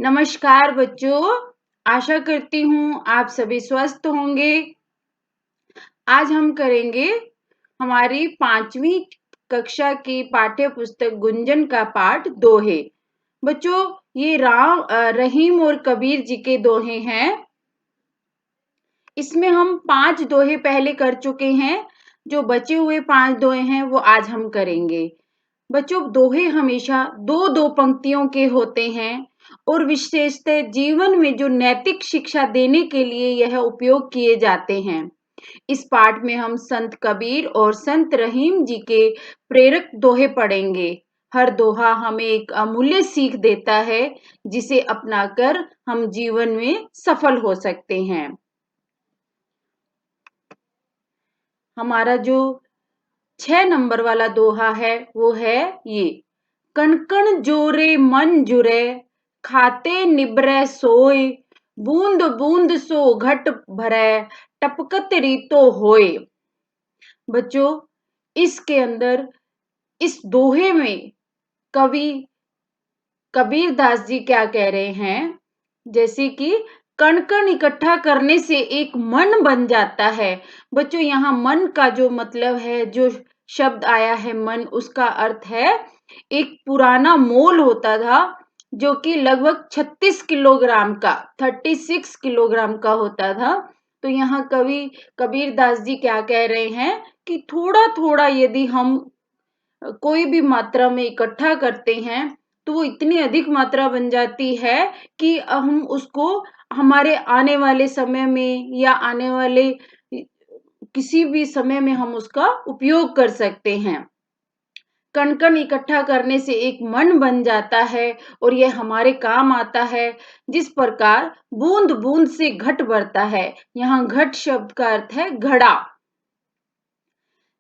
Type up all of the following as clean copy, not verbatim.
नमस्कार बच्चों, आशा करती हूँ आप सभी स्वस्थ होंगे। आज हम करेंगे हमारी 5वीं कक्षा की पाठ्य पुस्तक गुंजन का पाठ दोहे। बच्चों, ये रहीम और कबीर जी के दोहे हैं। इसमें हम 5 दोहे पहले कर चुके हैं। जो बचे हुए 5 दोहे हैं वो आज हम करेंगे। बच्चों, दोहे हमेशा दो दो पंक्तियों के होते हैं और विशेषतः जीवन में जो नैतिक शिक्षा देने के लिए यह उपयोग किए जाते हैं। इस पाठ में हम संत कबीर और संत रहीम जी के प्रेरक दोहे पढ़ेंगे। हर दोहा हमें एक अमूल्य सीख देता है, जिसे अपनाकर हम जीवन में सफल हो सकते हैं। हमारा जो 6 नंबर वाला दोहा है वो है ये। कण कण जोरे मन जुरे, खाते निबरे सोए, बूंद बूंद सो घट भरे, टपकत रीतो होए। बच्चों, इसके अंदर इस दोहे में कवि कबीर दास जी क्या कह रहे हैं, जैसे कि कण कण इकट्ठा करने से एक मन बन जाता है। बच्चों, यहाँ मन का जो मतलब है, जो शब्द आया है मन, उसका अर्थ है एक पुराना मोल होता था जो कि लगभग 36 किलोग्राम का 36 किलोग्राम का होता था। तो यहाँ कवि कबीर दास जी क्या कह रहे हैं कि थोड़ा थोड़ा यदि हम कोई भी मात्रा में इकट्ठा करते हैं तो वो इतनी अधिक मात्रा बन जाती है कि हम उसको हमारे आने वाले समय में या आने वाले किसी भी समय में हम उसका उपयोग कर सकते हैं। कण कण इकट्ठा करने से एक मन बन जाता है और यह हमारे काम आता है। जिस प्रकार बूंद बूंद से घट भरता है, यहाँ घट शब्द का अर्थ है घड़ा।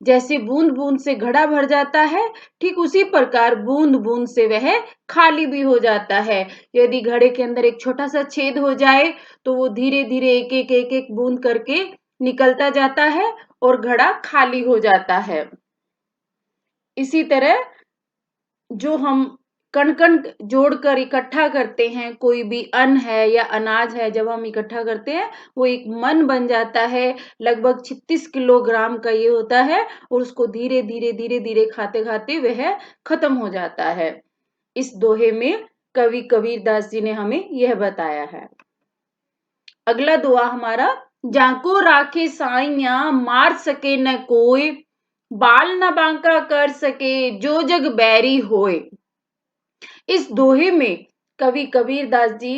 जैसे बूंद बूंद से घड़ा भर जाता है, ठीक उसी प्रकार बूंद बूंद से वह खाली भी हो जाता है। यदि घड़े के अंदर एक छोटा सा छेद हो जाए तो वो धीरे धीरे एक एक बूंद करके निकलता जाता है और घड़ा खाली हो जाता है। इसी तरह जो हम कण कण जोड़कर इकट्ठा करते हैं, कोई भी अन्न है या अनाज है, जब हम इकट्ठा करते हैं वो एक मन बन जाता है। लगभग 36 किलोग्राम का ये होता है और उसको धीरे धीरे धीरे धीरे खाते खाते वह खत्म हो जाता है। इस दोहे में कवि कबीर दास जी ने हमें यह बताया है। अगला दोहा हमारा, जाको राखे साइया मार सके न कोई, बाल न बांका कर सके जो जग बैरी होए। इस दोहे में कवि कबीर दास जी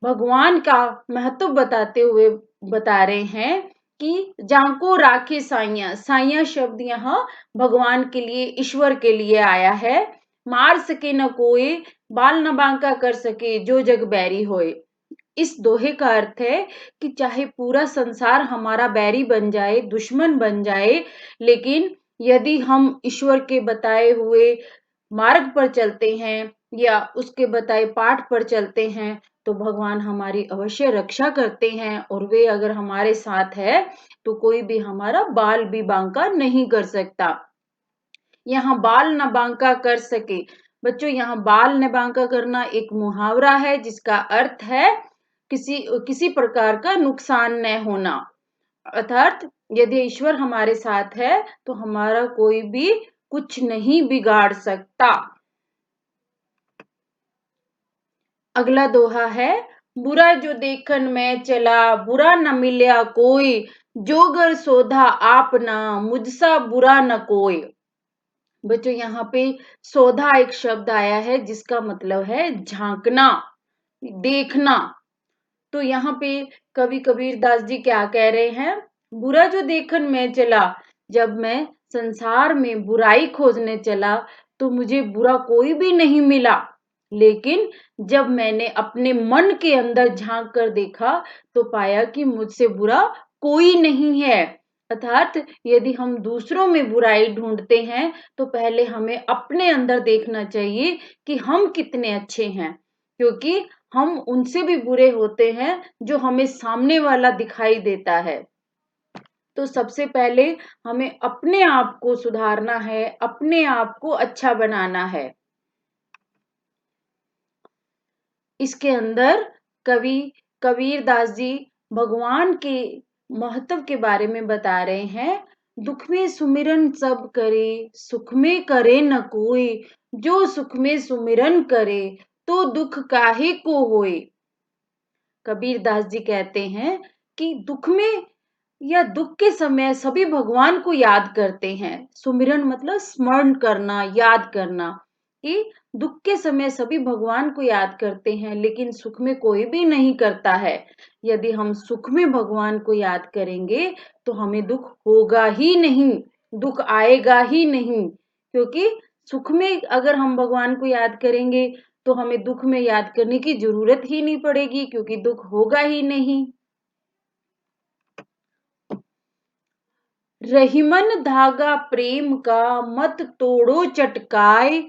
भगवान का महत्व बताते हुए बता रहे हैं कि जाको राखे साइया। साइया शब्द यहाँ भगवान के लिए, ईश्वर के लिए आया है। मार सके न कोई, बाल न बांका कर सके जो जग बैरी होए। इस दोहे का अर्थ है कि चाहे पूरा संसार हमारा बैरी बन जाए, दुश्मन बन जाए, लेकिन यदि हम ईश्वर के बताए हुए मार्ग पर चलते हैं या उसके बताए पाठ पर चलते हैं तो भगवान हमारी अवश्य रक्षा करते हैं। और वे अगर हमारे साथ है तो कोई भी हमारा बाल भी बांका नहीं कर सकता। यहाँ बाल न बांका कर सके। बच्चों, यहाँ बाल न बांका करना एक मुहावरा है जिसका अर्थ है किसी किसी प्रकार का नुकसान न होना। अर्थात यदि ईश्वर हमारे साथ है तो हमारा कोई भी कुछ नहीं बिगाड़ सकता। अगला दोहा है, बुरा जो देखन में चला, बुरा न मिलया कोई, जोगर सोधा आप ना, मुझसा बुरा न कोई। बच्चों, यहाँ पे सोधा एक शब्द आया है जिसका मतलब है झांकना, देखना। तो यहाँ पे कवि कबीर दास जी क्या कह रहे हैं, बुरा जो देखन में चला, जब मैं संसार में बुराई खोजने चला तो मुझे बुरा कोई भी नहीं मिला। लेकिन जब मैंने अपने मन के अंदर झांक कर देखा तो पाया कि मुझसे बुरा कोई नहीं है। अर्थात यदि हम दूसरों में बुराई ढूंढते हैं तो पहले हमें अपने अंदर देखना चाहिए कि हम कितने अच्छे हैं, क्योंकि हम उनसे भी बुरे होते हैं जो हमें सामने वाला दिखाई देता है। तो सबसे पहले हमें अपने आप को सुधारना है, अपने आप को अच्छा बनाना है। इसके अंदर कवि कबीर दास जी भगवान के महत्व के बारे में बता रहे हैं। दुख में सुमिरन सब करे, सुख में करे न कोई, जो सुख में सुमिरन करे, तो दुख काहे को होए। कबीर दास जी कहते हैं कि दुख में या दुख के समय सभी भगवान को याद करते हैं। सुमिरन मतलब स्मरण करना, याद करना, कि दुख के समय सभी भगवान को याद करते हैं, लेकिन सुख में कोई भी नहीं करता है। यदि हम सुख में भगवान को याद करेंगे तो हमें दुख होगा ही नहीं, दुख आएगा ही नहीं, क्योंकि सुख में अगर हम भगवान को याद करेंगे तो हमें दुख में याद करने की जरूरत ही नहीं पड़ेगी, क्योंकि दुख होगा ही नहीं। रहीमन धागा प्रेम का मत तोड़ो चटकाए,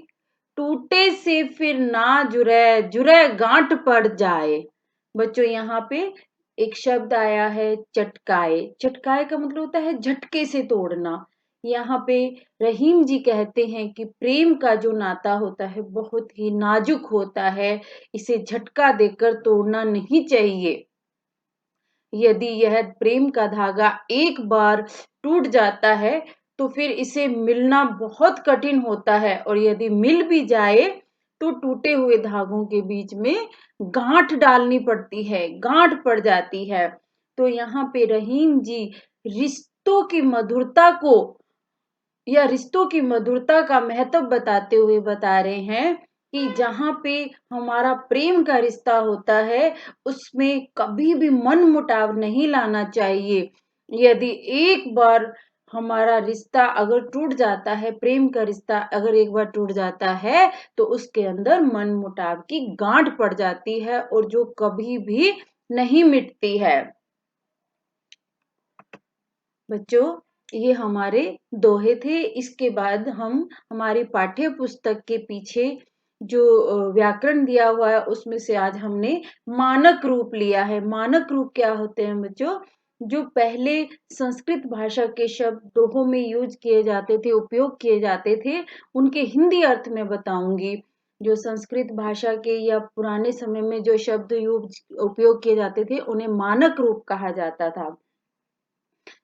टूटे से फिर ना जुड़े, जुड़े गांठ पड़ जाए। बच्चों यहाँ पे एक शब्द आया है चटकाए। चटकाए का मतलब होता है झटके से तोड़ना। यहाँ पे रहीम जी कहते हैं कि प्रेम का जो नाता होता है बहुत ही नाजुक होता है, इसे झटका देकर तोड़ना नहीं चाहिए। यदि यह प्रेम का धागा एक बार टूट जाता है तो फिर इसे मिलना बहुत कठिन होता है, और यदि मिल भी जाए तो टूटे हुए धागों के बीच में गांठ डालनी पड़ती है, गांठ पड़ जाती है। तो यहाँ पे रहीम जी रिश्तों की मधुरता को या रिश्तों की मधुरता का महत्व बताते हुए बता रहे हैं कि जहाँ पे हमारा प्रेम का रिश्ता होता है उसमें कभी भी मन मुटाव नहीं लाना चाहिए। यदि एक बार हमारा रिश्ता अगर टूट जाता है, प्रेम का रिश्ता अगर एक बार टूट जाता है तो उसके अंदर मन मुटाव की गांठ पड़ जाती है और जो कभी भी नहीं मिटती है। बच्चों, ये हमारे दोहे थे। इसके बाद हम हमारी पाठ्य पुस्तक के पीछे जो व्याकरण दिया हुआ है उसमें से आज हमने मानक रूप लिया है। मानक रूप क्या होते हैं बच्चों? जो पहले संस्कृत भाषा के शब्द दोहों में यूज किए जाते थे, उपयोग किए जाते थे, उनके हिंदी अर्थ में बताऊंगी। जो संस्कृत भाषा के या पुराने समय में जो शब्द उपयोग किए जाते थे उन्हें मानक रूप कहा जाता था।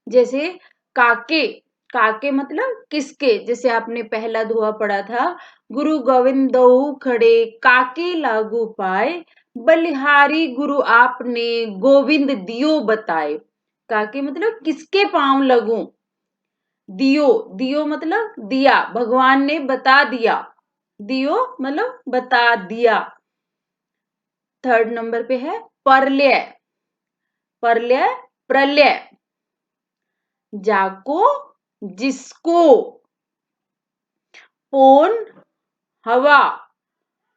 जैसे काके, काके मतलब किसके, जैसे आपने पहला दोहा पढ़ा था, गुरु गोविंदऊ खड़े काके लागू पाए, बलिहारी गुरु आपने गोविंद दियो बताए। काके मतलब किसके पांव लगूं, दियो, दियो मतलब दिया, भगवान ने बता दिया, दियो मतलब बता दिया। थर्ड नंबर पे है परलय, परलय प्रलय, जाको जिसको, पोन हवा,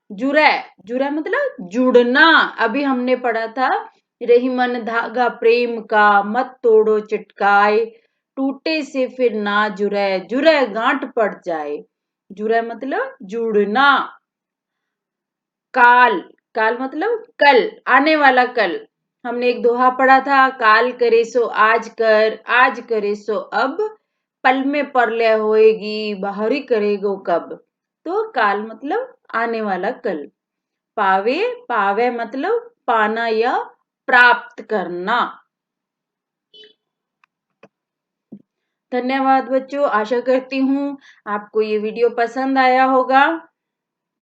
जुरै, जुरै मतलब जुड़ना। अभी हमने पढ़ा था रहीमन धागा प्रेम का मत तोड़ो चटकाए, टूटे से फिर ना जुरै, जुरै गांठ पड़ जाए। जुरै मतलब जुड़ना। काल, काल मतलब कल, आने वाला कल। हमने एक दोहा पढ़ा था, काल करे सो आज कर, आज करे सो अब, पल में परलय होएगी बाहरी करेगो कब। तो काल मतलब आने वाला कल। पावे, पावे मतलब पाना या प्राप्त करना। धन्यवाद बच्चों, आशा करती हूँ आपको ये वीडियो पसंद आया होगा।